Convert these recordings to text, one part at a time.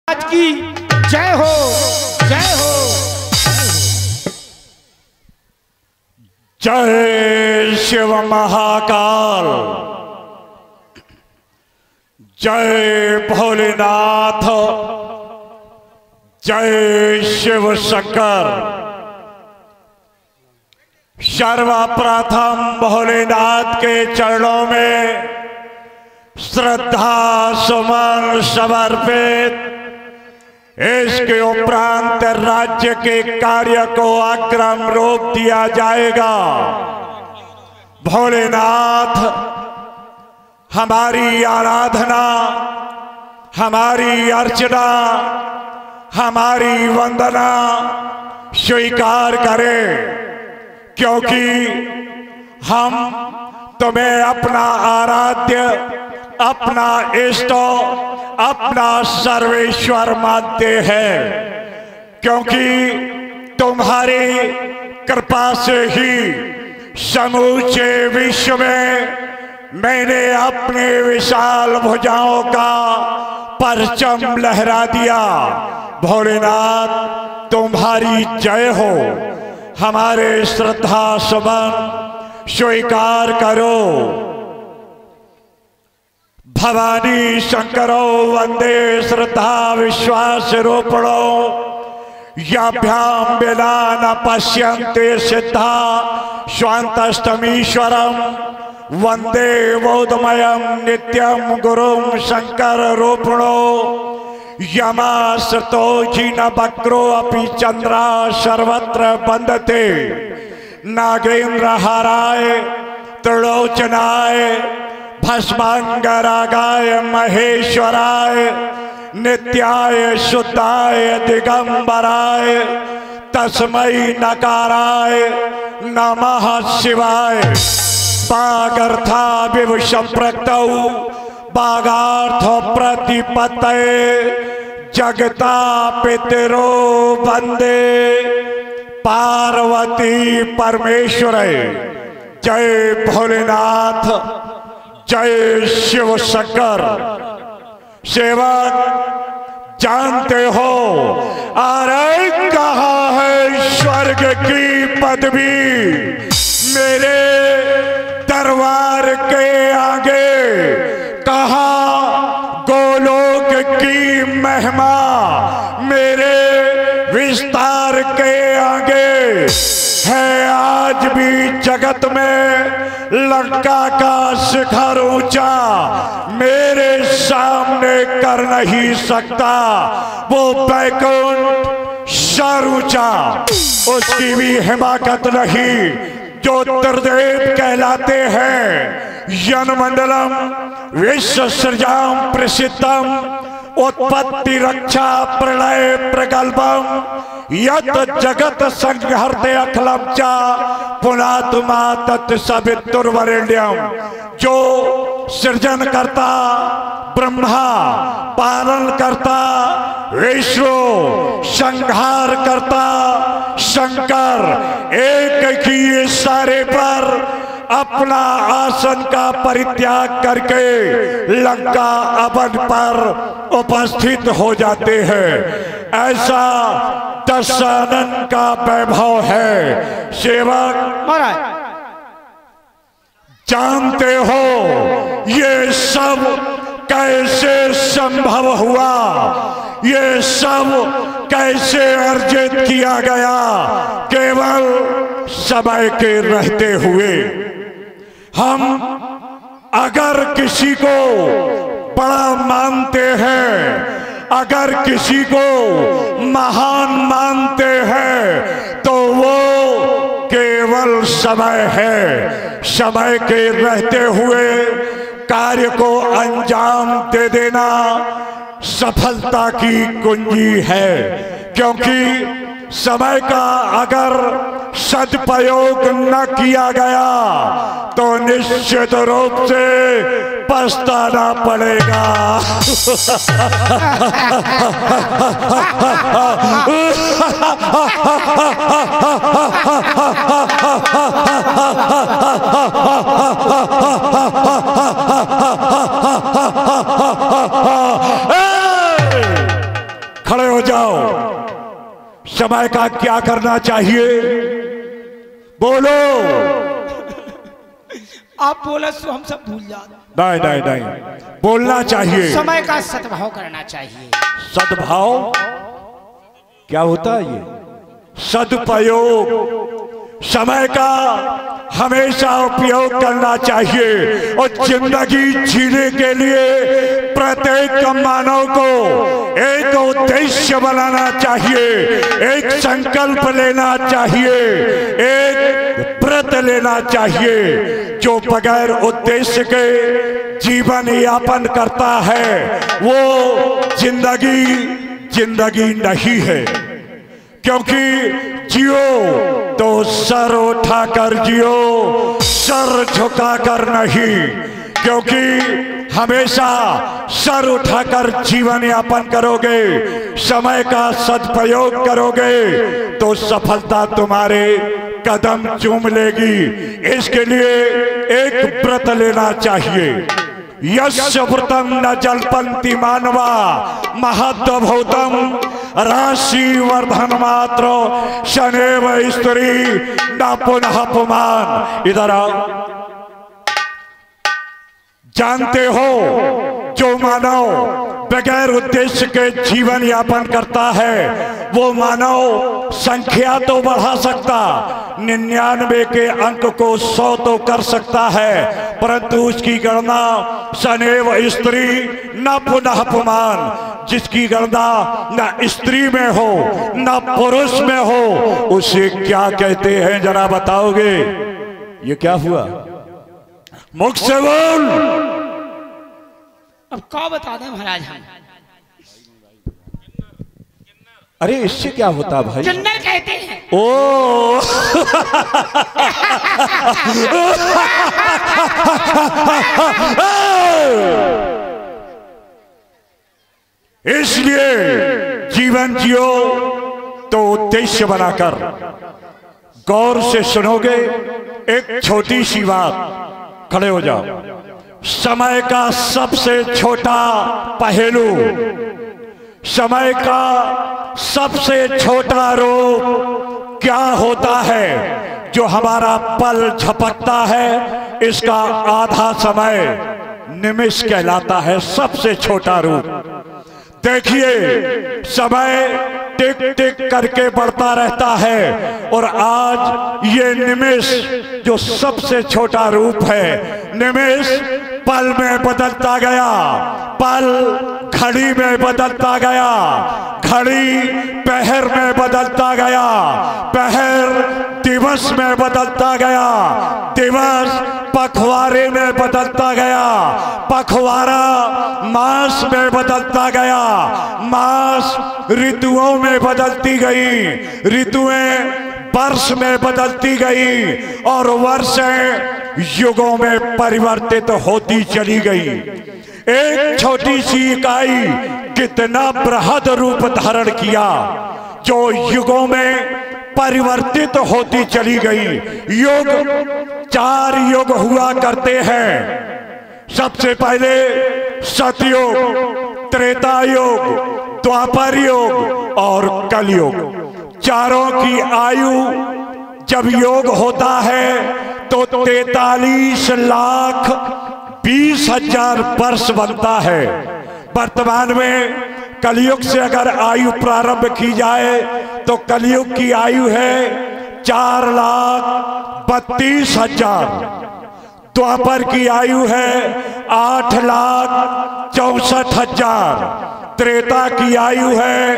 आज की जय हो, जय हो। जय शिव महाकाल, जय भोलेनाथ, जय शिव शंकर। सर्वप्रथम भोलेनाथ के चरणों में श्रद्धा सुमन समर्पित। इसके उपरांत राज्य के कार्य को अग्रिम रूप दिया जाएगा। भोलेनाथ, हमारी आराधना, हमारी अर्चना, हमारी वंदना स्वीकार करें, क्योंकि हम तुम्हें अपना आराध्य, अपना इष्ट, अपना सर्वेश्वर मानते हैं, क्योंकि तुम्हारी कृपा से ही समूचे विश्व में मैंने अपने विशाल भुजाओं का परचम लहरा दिया। भोलेनाथ, तुम्हारी जय हो। हमारे श्रद्धा सुमन स्वीकार करो। भवानी शंकरो वंदे श्रद्धा विश्वास रूपणो, याभ्याम बिना न पश्यन्ते सिद्धा स्वान्तस्तमीश्वरम, वंदे बोधमयम नित्यम गुरुम शंकर रूपणो, यमाश्रितो जीन वक्रो अपि चंद्रा सर्वत्र वंदते, नागेन्द्र हाराय त्रिलोचनाय भस्मांगरागाय महेश्वराय, नित्याय शुद्धाय दिगंबराय, तस्मै नकाराय नमः शिवाय। बागर्था विवश प्रक्तौ बागार्थ प्रतिपत्तये, जगता पितरो वंदे पार्वती परमेश्वरे। जय भोलेनाथ, जय शिव शंकर। सेवक, जानते हो अरे कहाँ है स्वर्ग की पदवी? मेरे दरबार के आगे कहाँ गोलोक की महिमा? मेरे विस्तार के आगे है आज भी जगत में लंका का शिखर ऊंचा, मेरे सामने कर नहीं सकता वो बैकुंठ सर ऊंचा, उसकी भी हिमाकत नहीं। जो त्रिदेव कहलाते हैं, यनमंडलम विश्व सृजाम प्रसिद्धम, उत्पत्ति रक्षा प्रलय प्रकल्पम, यत जगत संहर्ते अखिलम च पुनात्मा तत्सवितुर्वरेण्यम। जो सृजन करता ब्रह्मा, पालन करता विष्णु, संहार करता शंकर, एक ही इशारे पर अपना आसन का परित्याग करके लंका अवन पर उपस्थित हो जाते हैं। ऐसा दशानन का वैभव है। सेवक महाराज, जानते हो ये सब कैसे संभव हुआ? ये सब कैसे अर्जित किया गया? केवल समय के रहते हुए। हम अगर किसी को बड़ा मानते हैं, अगर किसी को महान मानते हैं, तो वो केवल समय है। समय के रहते हुए कार्य को अंजाम दे देना सफलता की कुंजी है, क्योंकि समय का अगर सदुपयोग न किया गया तो निश्चित रूप से पछताना पड़ेगा। खड़े हो जाओ। समय का क्या करना चाहिए? बोलो। आप बोला तो हम सब भूल जाते। नहीं नहीं नहीं, बोलना चाहिए। समय का सद्भाव करना चाहिए। सद्भाव क्या होता है? ये सदुपयोग। समय का हमेशा उपयोग करना चाहिए और जिंदगी जीने के लिए प्रत्येक मानव को एक उद्देश्य बनाना चाहिए, एक संकल्प लेना चाहिए, एक व्रत लेना चाहिए। जो बगैर उद्देश्य के जीवन यापन करता है वो जिंदगी नहीं है। क्योंकि जियो तो सर उठाकर जियो, सर झुकाकर नहीं। क्योंकि हमेशा सर उठाकर जीवन यापन करोगे, समय का सदुपयोग करोगे तो सफलता तुम्हारे कदम चूम लेगी। इसके लिए एक व्रत लेना चाहिए। यस्य व्रतम न जल्पन्ति मानवा महद्भूतम राशि वर्धन मात्र शनैव स्त्री न पुनः पुमान। इधर आओ। जानते हो जो मानव बगैर उद्देश्य के जीवन यापन करता है वो मानव संख्या तो बढ़ा सकता, 99 के अंक को 100 तो कर सकता है, परंतु उसकी गणना शनैव स्त्री न पुनः पुमान। जिसकी गणना न स्त्री में हो न पुरुष में हो उसे क्या कहते हैं जरा बताओगे? ये क्या हुआ? मुख से बोल। अब क्या बता दें महाराज हम? अरे इससे क्या होता भाई? किन्नर कहते हैं। ओ इसलिए जीवन जियो तो उद्देश्य बनाकर। गौर से सुनोगे एक छोटी सी बात। खड़े हो जाओ। समय का सबसे छोटा पहलू, समय का सबसे छोटा रूप क्या होता है? जो हमारा पल झपकता है इसका आधा समय निमिष कहलाता है। सबसे छोटा रूप। देखिए समय टिक टिक करके बढ़ता रहता है और आज ये निमिष जो सबसे छोटा रूप है, निमिष पल में बदलता गया, पल घड़ी में बदलता गया, घड़ी पहर में बदलता गया, पहर दिवस में बदलता गया, दिवस पखवारे में बदलता गया, पखवारा मास में बदलता गया, मास ऋतुओं में बदलती गई, ऋतुएं वर्ष में बदलती गई और वर्षें युगों में परिवर्तित होती चली गई। एक छोटी सी इकाई कितना बृहद रूप धारण किया जो युगों में परिवर्तित होती चली गई। युग 4 युग हुआ करते हैं। सबसे पहले सतयुग, त्रेता युग, द्वापर युग और कलयुग। चारों की आयु जब योग होता है तो 43 लाख 20 हजार वर्ष बनता है। वर्तमान में कलयुग से अगर आयु प्रारंभ की जाए तो कलयुग की आयु है 4,32,000। द्वापर की आयु है 8,64,000। त्रेता की आयु है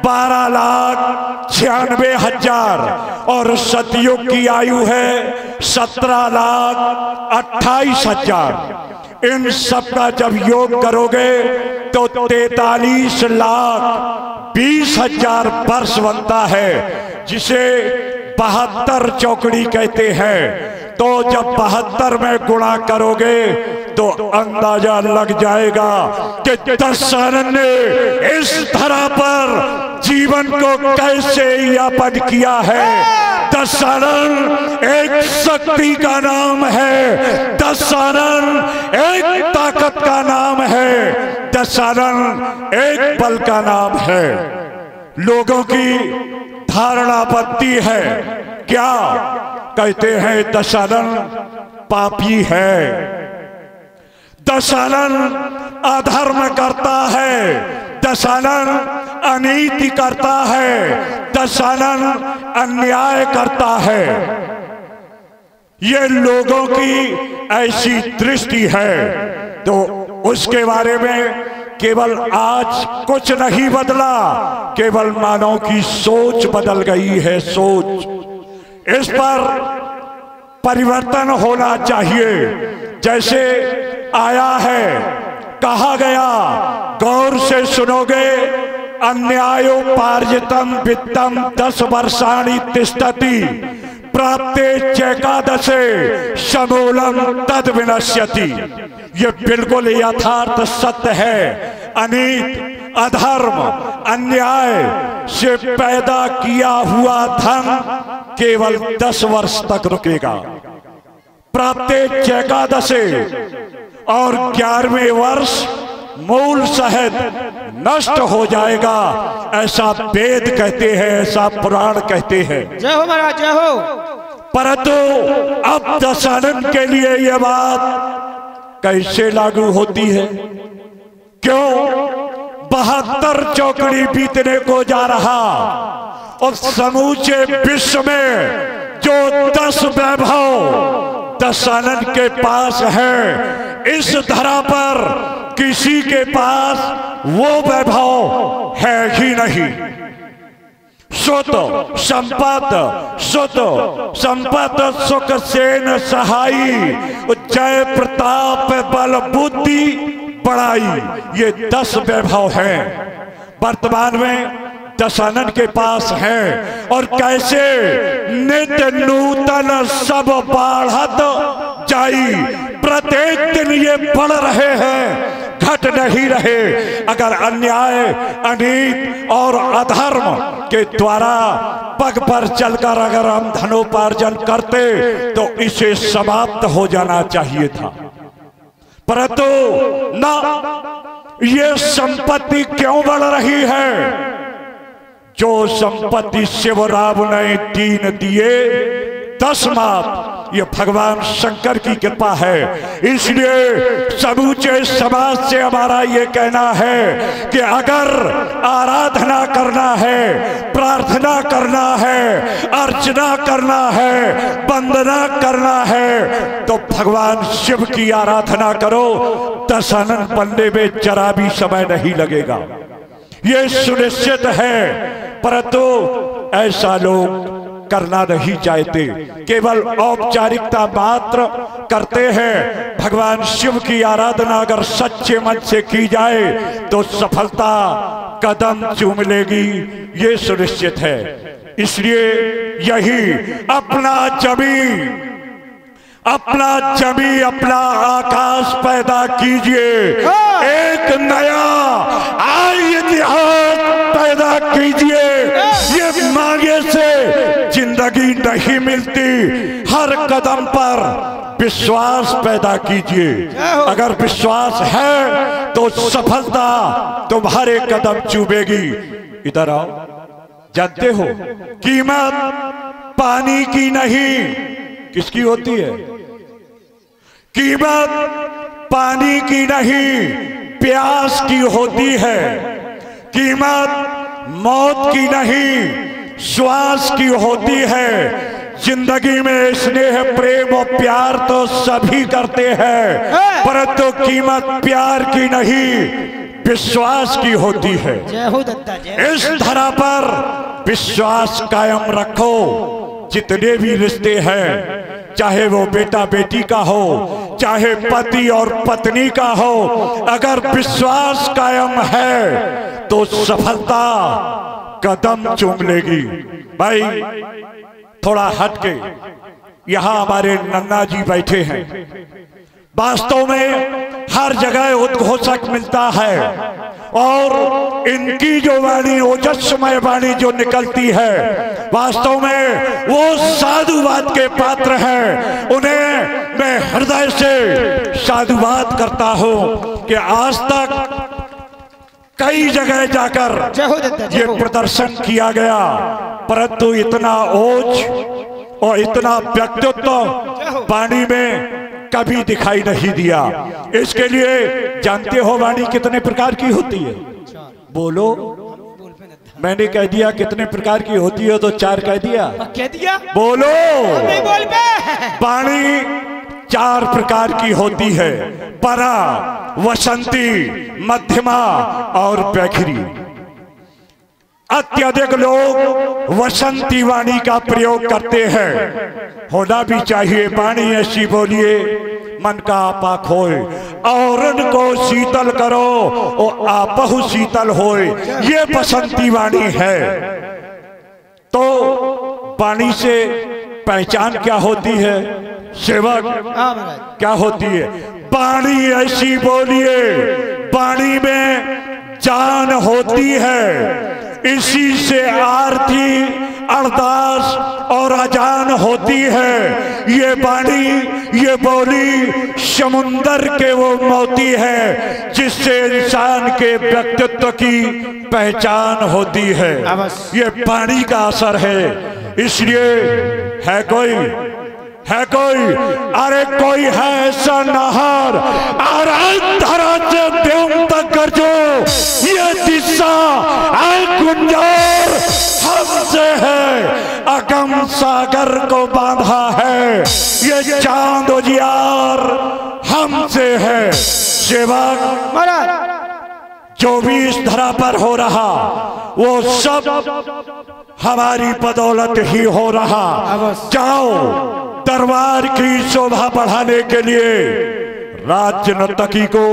12,96,000 और सतयुग की आयु है 17,28,000। इन सब का जब योग करोगे तो 43,20,000 वर्ष बनता है, जिसे 72 चौकड़ी कहते हैं। तो जब 72 में गुणा करोगे तो अंदाजा लग जाएगा कि दशानन ने इस धरा पर जीवन को कैसे यापन किया है। दशानन एक शक्ति का नाम है, दशानन एक ताकत का नाम है, दशानन एक बल का नाम है। लोगों की धारणा बनती है। क्या कहते हैं? दशानन पापी है, दशानन अधर्म करता है, दशानन अनीति करता है, दशानन अन्याय करता है। ये लोगों की ऐसी दृष्टि है। तो उसके बारे में केवल आज कुछ नहीं बदला, केवल मानव की सोच बदल गई है। सोच, इस पर परिवर्तन होना चाहिए। जैसे आया है, कहा गया, गौर से सुनोगे, अन्यायोपार्जितम वित्तम 10 वर्षाणि तिष्ठति प्राप्ते चैकादशे समूलम तद विनश्यति। ये बिल्कुल यथार्थ सत्य है। अनीत, अधर्म, अन्याय से पैदा किया हुआ धन केवल 10 वर्ष तक रुकेगा। प्राप्ते चैकादशे, और 11वें वर्ष मूल सहित नष्ट हो जाएगा। ऐसा वेद कहते हैं, ऐसा पुराण कहते हैं। जय हो महाराज, जय हो। परंतु अब दशानन के लिए यह बात कैसे लागू होती है? क्यों? 72 चौकड़ी बीतने को जा रहा, और समूचे विश्व में जो 10 वैभव दशानन के पास है, इस धरा पर किसी के पास वो वैभव है ही नहीं। सुत संपत, सुत संपत सुख सेन सहाई, जय प्रताप बल बुद्धि बड़ाई, ये 10 वैभव हैं वर्तमान में दशानन के पास है। और कैसे नित्य नूतन सब बढ़त जाई, प्रत्येक दिन ये बढ़ रहे हैं, घट नहीं रहे। अगर अन्याय, अनीत और अधर्म के द्वारा पग पर चलकर अगर हम धनोपार्जन करते तो इसे समाप्त हो जाना चाहिए था, परंतु ना, ये संपत्ति क्यों बढ़ रही है? जो संपत्ति शिवराम ने 3 दिए, 10 माप, ये भगवान शंकर की कृपा है। इसलिए समूचे समाज से हमारा ये कहना है कि अगर आराधना करना है, प्रार्थना करना है, अर्चना करना है, वंदना करना है, तो भगवान शिव की आराधना करो। दशानन बनने में जरा भी समय नहीं लगेगा, ये सुनिश्चित है। परंतु ऐसा लोग करना नहीं चाहते, केवल औपचारिकता मात्र करते हैं। भगवान शिव की आराधना अगर सच्चे मन से की जाए तो सफलता कदम चूम लेगी, ये सुनिश्चित है। इसलिए यही अपना जमी अपना आकाश पैदा कीजिए, एक नया इतिहास पैदा कीजिए। ये मांगे से जिंदगी नहीं मिलती, हर कदम पर विश्वास पैदा कीजिए। अगर विश्वास है तो सफलता तुम्हारे कदम चूमेगी। इधर आओ। जानते हो कीमत पानी की नहीं, किसकी होती है? कीमत पानी की नहीं, प्यास की होती है। कीमत मौत की नहीं, श्वास की होती है। जिंदगी में स्नेह, प्रेम और प्यार तो सभी करते हैं, परंतु कीमत प्यार की नहीं, विश्वास की होती है। जय हो दत्ता, जय। इस धरा पर विश्वास कायम रखो। जितने भी रिश्ते हैं, चाहे वो बेटा बेटी का हो, चाहे पति और पत्नी का हो, अगर विश्वास कायम है तो सफलता कदम चूम लेगी। भाई थोड़ा हटके, यहां हमारे नन्ना जी बैठे हैं। वास्तव में हर जगह उद्घोषक मिलता है, और इनकी जो वाणी, ओजस्मय वाणी जो निकलती है, वास्तव में वो साधुवाद के पात्र हैं। उन्हें मैं हृदय से साधुवाद करता हूं कि आज तक कई जगह जाकर जय हो दत्ता, जय ये हो। प्रदर्शन किया गया, परंतु इतना ओज और इतना व्यक्तित्व वाणी में कभी दिखाई नहीं दिया। इसके लिए जानते हो वाणी कितने प्रकार की होती है? बोलो। मैंने कह दिया कितने प्रकार की होती है तो 4 कह दिया। कह दिया बोलो। नहीं बोल पे। वाणी 4 प्रकार की होती है, परा, वसंती, मध्यमा और पैखरी। अत्यधिक लोग वसंती वाणी का प्रयोग करते हैं, होना भी चाहिए। वाणी ऐसी बोलिए मन का आपा खोए, और उनको शीतल करो और आपहु शीतल होए, ये बसंती वाणी है। तो वाणी से पहचान क्या होती है सेवक? क्या होती है? वाणी ऐसी बोलिए, वाणी में जान होती है, इसी से आरती, अरदास और अजान होती है। ये वाणी, ये बोली समुंदर के वो मोती है जिससे इंसान के व्यक्तित्व की पहचान होती है। ये वाणी का असर है। इसलिए है कोई, अरे कोई है ऐसा नहर, और धरा से व्योम तक कर जो ये दिशा गुंजार हमसे है, अगम सागर को बांधा है, ये चांद उजियार हमसे है। सेवक महाराज जो भी इस धरा पर हो रहा वो सब हमारी बदौलत ही हो रहा। जाओ दरबार की शोभा बढ़ाने के लिए राज्य नर्तकी को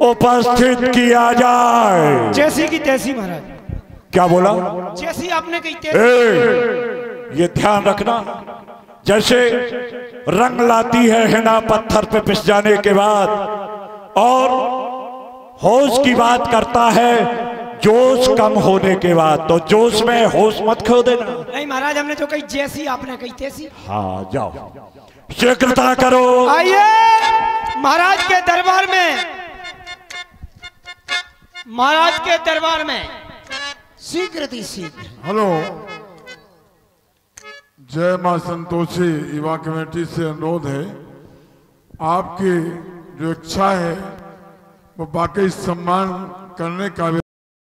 उपस्थित किया जाए। जैसी की तैसी महाराज। क्या बोला? जैसी आपने कही तैसी। ये ध्यान रखना, जैसे रंग लाती है हिना पत्थर पे पिस जाने के बाद, और होश की बात करता है जोश कम होने के बाद, तो जोश में होश मत खो देना। नहीं महाराज, हमने जो कही जैसी आपने कही तैसी। हाँ जाओ शीघ्रता करो। आइए महाराज के दरबार में, महाराज के दरबार में शीघ्र थी शीघ्र। हेलो, जय मां संतोषी युवा कमेटी से अनुरोध है, आपकी जो इच्छा है वो वाकई सम्मान करने का